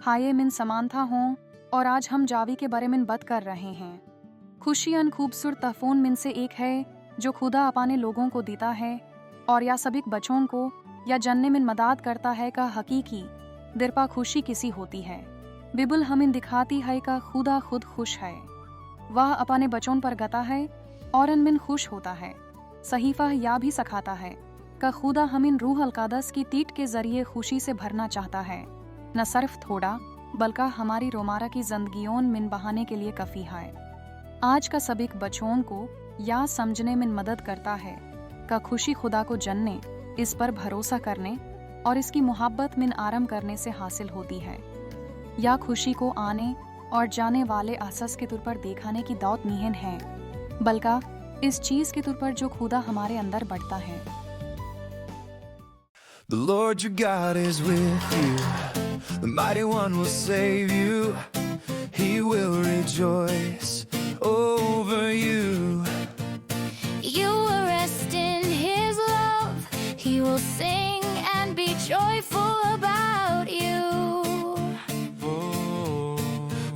हाये मिन समानता हों और आज हम जावी के बारे में बात कर रहे हैं। खुशी अन खूबसूरत तहफोन में से एक है जो खुदा अपने लोगों को देता है और या सभी बच्चों को या जन्ने में मदद करता है का हकीकी दिरपा खुशी किसी होती है। बिबुल हमें दिखाती है का खुदा खुद खुश है, वह अपने बच्चों पर गता है और अनमिन खुश होता है। सहीफा या भी सिखाता है का खुदा हमें रूह अलकादस की तीट के जरिए खुशी से भरना चाहता है, न सिर्फ थोड़ा बल्कि हमारी रोमारा की जिंदगियों में बहाने के लिए काफी है। आज का सभी बच्चों को या समझने में मदद करता है का खुशी खुदा को जानने, इस पर भरोसा करने और इसकी मोहब्बत में आराम करने से हासिल होती है। या खुशी को आने और जाने वाले एहसास के तौर पर दिखाने की दावत नहीं है, बल्कि इस चीज के तौर पर जो खुदा हमारे अंदर बढ़ता है। The Lord your God is with you. The mighty one will save you. He will rejoice over you. You will rest in His love. He will sing and be joyful about you. Oh,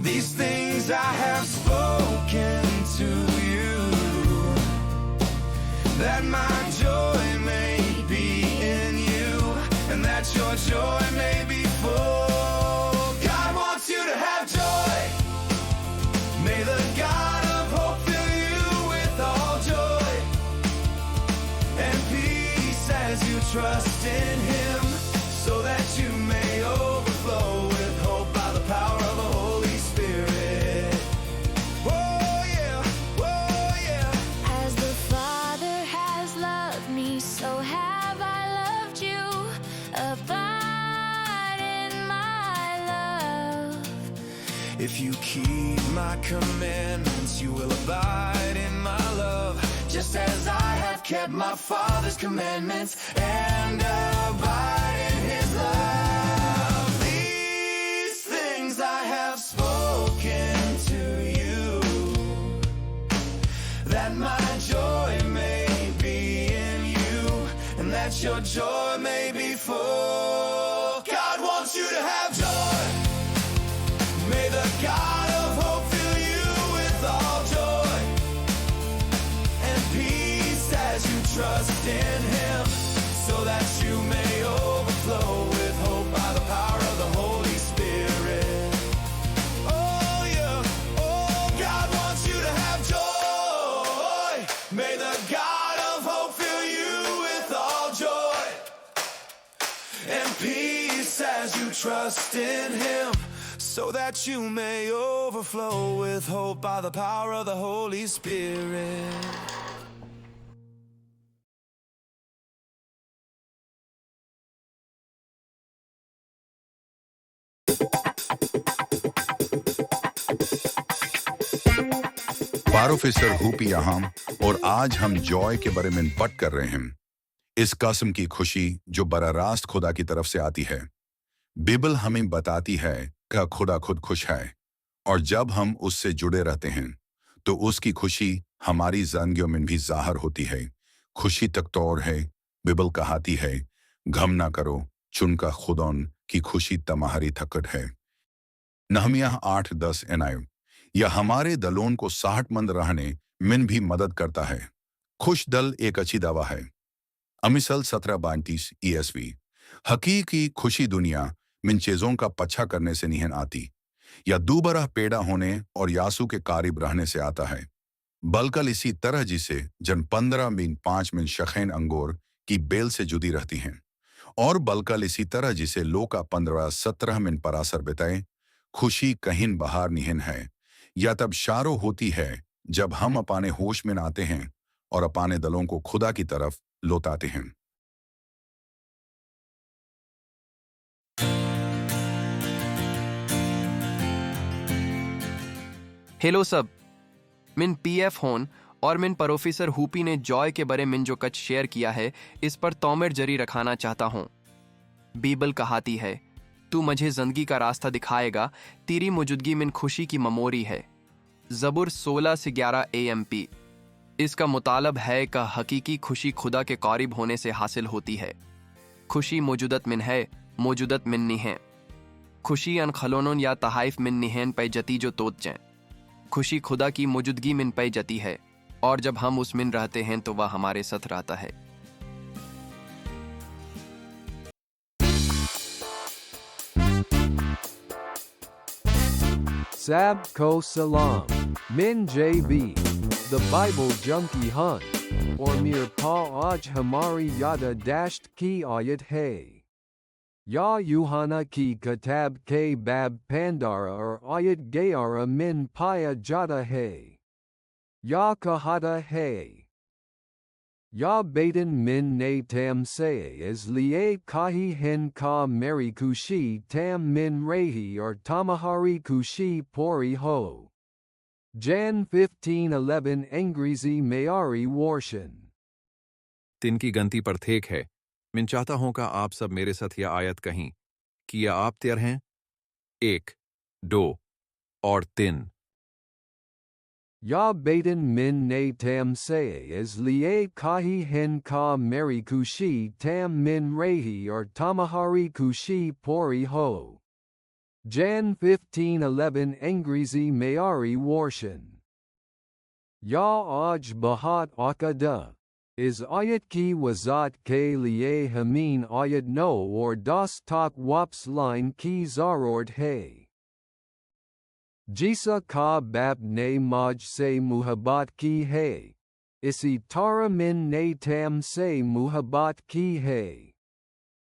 these things I have spoken to you, that my joy may be in you, and that your joy may be full. God wants you to have joy. May the God of hope fill you with all joy and peace as you trust in Him, so that you may overflow with hope by the power of the Holy Spirit. Oh yeah, oh yeah. As the Father has loved me, so have I loved you. Abide in my love. If you keep my commandments, you will abide in my love, just as I have kept my Father's commandments and abide in His love. These things I have spoken to you, that my joy may be in you, and that your joy may be full. God wants you to have joy. May the God of hope fill you with all joy and peace as you trust in Him, so that you may overflow with hope by the power of the Holy Spirit. Oh yeah, oh, God wants you to have joy. May the God of hope fill you with all joy and peace as you trust in Him, so that you may overflow with hope by the power of the Holy Spirit. Professor hoopoe यहाँ, और आज हम Joy के बारे में बात कर रहे हैं। इस किस्म की खुशी जो बरा रास्त खुदा की तरफ से आती है। बिबल हमें बताती है कि खुदा खुद खुश है, और जब हम उससे जुड़े रहते हैं तो उसकी खुशी हमारी जिंदगियों में भी जाहिर होती है। खुशी तक तौर है, बिबल कहाती है, गम ना करो, चुनका खुदौन की खुशी तमाहारी थकट है। नहमिया 8:10 एनायु या हमारे दलों को सेहतमंद रहने में भी मदद करता है। खुश दल एक अच्छी दवा है। अमिसल 17:32 ESV। हकीकी खुशी दुनिया मिन चीजों का पच्छा करने से नहीं आती या दोबारा पैदा होने और यासू के कारिब रहने से आता है, बल्कि इसी तरह जिसे जन 15 मिन 5 मिन शखैन अंगूर की बेल से जुदी रहती हैं, और बल्कि इसी तरह जिसे लोका 15-17 मिन परासर बिताए। खुशी कहीं बाहर निहन है या तब शारो होती है जब हम अपने होश में आते हैं और अपने दलों को खुदा की तरफ लौटाते हैं। हेलो सब, मिन PF होन और मिन प्रोफेसर हुपी ने जॉय के बारे में जो कच शेयर किया है, इस पर तौमेर जरी रखाना चाहता हूँ। बीबल कहाती है, तू मुझे जिंदगी का रास्ता दिखाएगा, तेरी मौजूदगी में खुशी की ममोरी है। ज़बूर 16-11 AMP। इसका मुतालब है कि हकीकी खुशी खुदा के करीब होने से हासिल होती है। खुशी मौजूदत में है, मौजूदत में नहीं है। खुशी अन खलोनों या तहाइफ मिन निहन पे जती जो तोत जाए। खुशी खुदा की मौजूदगी मिन पे जती है, और जब हम उस मिन रहते हैं तो वह हमारे साथ रहता है। Sabko Salam, Min JB, The Bible Junkie Hunt, or Mir Pa Aj Hamari Yada Dasht Ki Ayat Hay. Ya Yuhana Ki Katab K Bab Pandara or Ayat Gayara Min Paya Jada Hay. Ya Kahada Hay. Ya Baden Min Ne Tam Say as Liye Kahi Hen Ka Meri Kushi Tam Min Rehi or Tamahari Kushi Pori Ho. Jan 1511 Angrizi Mayari Warshan. तिन की गंती पर थेक है। मैं चाहता हूं कि आप सब मेरे साथ यह आयत कहीं कि या आप तैयार हैं? 1, 2 और 3। Ya Baden Min Ne Tam Say as Liye Kahi Hen Ka Meri Kushi Tam Min Rehi or Tamahari Kushi Pori Ho. Jan 1511 Angrizi Mayari Warshan. Ya Aj Bahat Akada. Is Ayat Ki Wazat Ke Liye Hamin Ayat No or Das Tak Waps Line Ki Zarord Hay. Jisa ka bab ne maj se muhabbat ki hai. Isi tara min ne tam se muhabbat ki hai.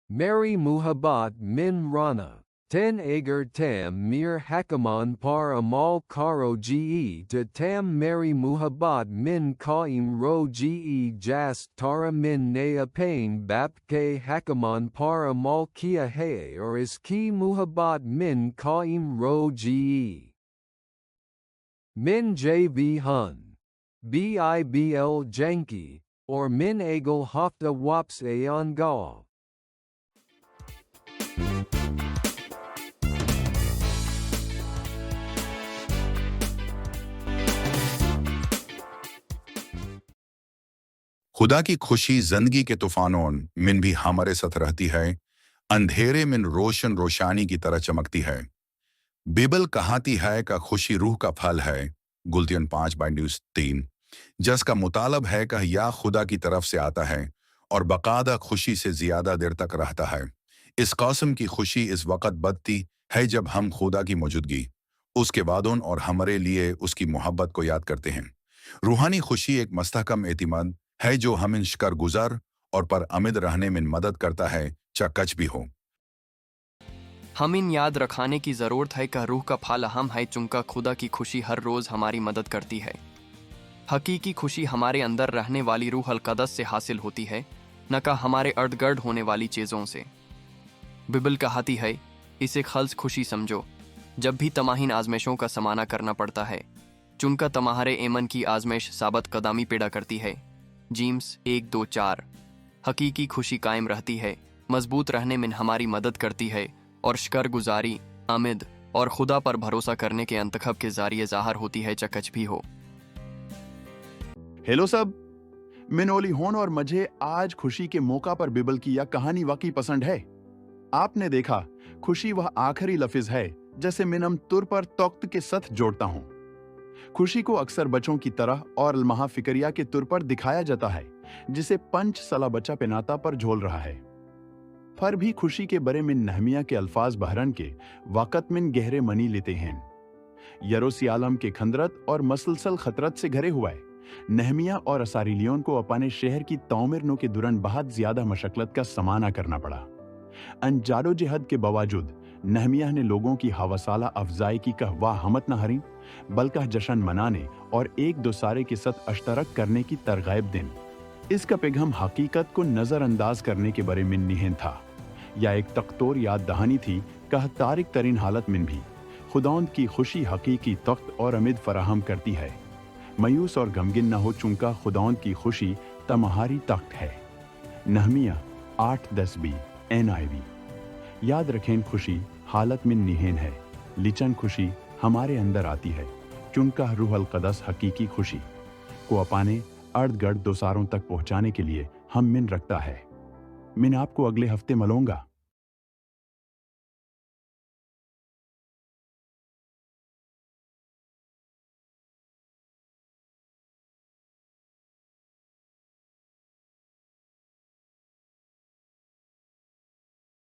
Mary muhabbat min rana. Ten agar tam mir hakaman par amal karo ge to tam Mary muhabbat min kaim ro ge jas tara min ne apain bap ke hakaman par amal kia hai or is ki muhabbat min kaim ro ge. Min JB Hun, Bibl Janki, or Min Agel Hafta Waps Ayan Gal. खुदा की खुशी जिंदगी के तूफानों मिन भी हमारे साथ रहती है, अंधेरे मिन रोशन रोशानी की तरह चमकती है। बिबल कहाती है कि खुशी रूह का फल है, गुलतियन 5:3, जिसका मुतालब है कि यह खुदा की तरफ से आता है और बकायदा खुशी से ज्यादा देर तक रहता है। इस कौसम की खुशी इस वक़्त बदती है जब हम खुदा की मौजूदगी, उसके वादों और हमारे लिए उसकी मोहब्बत को याद करते हैं। रूहानी खुशी एक मस्तहकम एतिमाद है जो हमें शिकर गुजार और पर अमिद रहने में मदद करता है, चाहे कच भी हो। हम इन याद रखाने की ज़रूरत है कि रूह का फल अहम है, चूंकि खुदा की खुशी हर रोज़ हमारी मदद करती है। हकीकी खुशी हमारे अंदर रहने वाली रूह अल क़ुद्स से हासिल होती है, न कि हमारे अर्द गिर्द होने वाली चीज़ों से। बिबल कहती है, इसे खल्स खुशी समझो जब भी तमाहीन आजमाइशों का सामना करना पड़ता है, चूंकि तुम्हारे ईमान की आजमाइश साबित कदमी पैदा करती है। जेम्स 1:2-4। हकीकी खुशी कायम रहती है, मजबूत रहने में हमारी मदद करती है और शुक्र गुजारी, आमिद और खुदा पर भरोसा करने के अंतखब के जरिए ज़ाहिर होती है, चकच भी हो। हेलो सब, मैं ओली होन और मुझे आज खुशी के मौका पर बिबल की यह कहानी वाकई पसंद है। आपने देखा, खुशी वह आखिरी लफ्ज है जैसे मिनम तुर पर तख्त के साथ जोड़ता हूं। खुशी को अक्सर बच्चों की तरह और अलमहा फिक्रिया के तुर पर दिखाया जाता है, जिसे 5 साला बच्चा पेनाता पर झोल रहा है। पर भी खुशी के बरे में नहमिया के अल्फाज बहरन के वक़्त में गहरे मनी लेते हैं। यरूशलेम के खंदरत और मसलसल खतरत से घरे हुआ है। नहमिया और असारिलियों को अपने शहर की तौमीरनों के दुरान बहुत ज्यादा मशक्कत का सामना करना पड़ा। अनजारो जिहद के बावजूद नहमिया ने लोगों की हवसाला अफजाई की कहवा हमत न हरी, बल्कि जश्न मनाने और एक दूसरे के साथ अश्तरक करने की तरगैब दिन। इसका पैगाम हकीकत को नजरअंदाज करने के बारे में नहीं था, या एक तख्तोर याद दहानी थी कह तारिक तरीन हालत में भी खुदावंद की खुशी हकीकी तख्त और उम्मीद फराहम करती है। मायूस और गमगिन न हो, चूंकि खुदावंद की खुशी तुम्हारी तख्त है। Nehemiah 8:10b NIV। याद रखें, खुशी हालत में निहन है, लिचन खुशी हमारे अंदर आती है, चूंकि रूह अल क़ुद्स हकीकी खुशी को अपने अर्द गिर्द दोसारों तक पहुंचाने के लिए हम मिन रखता है। मैं आपको अगले हफ्ते मिलूंगा।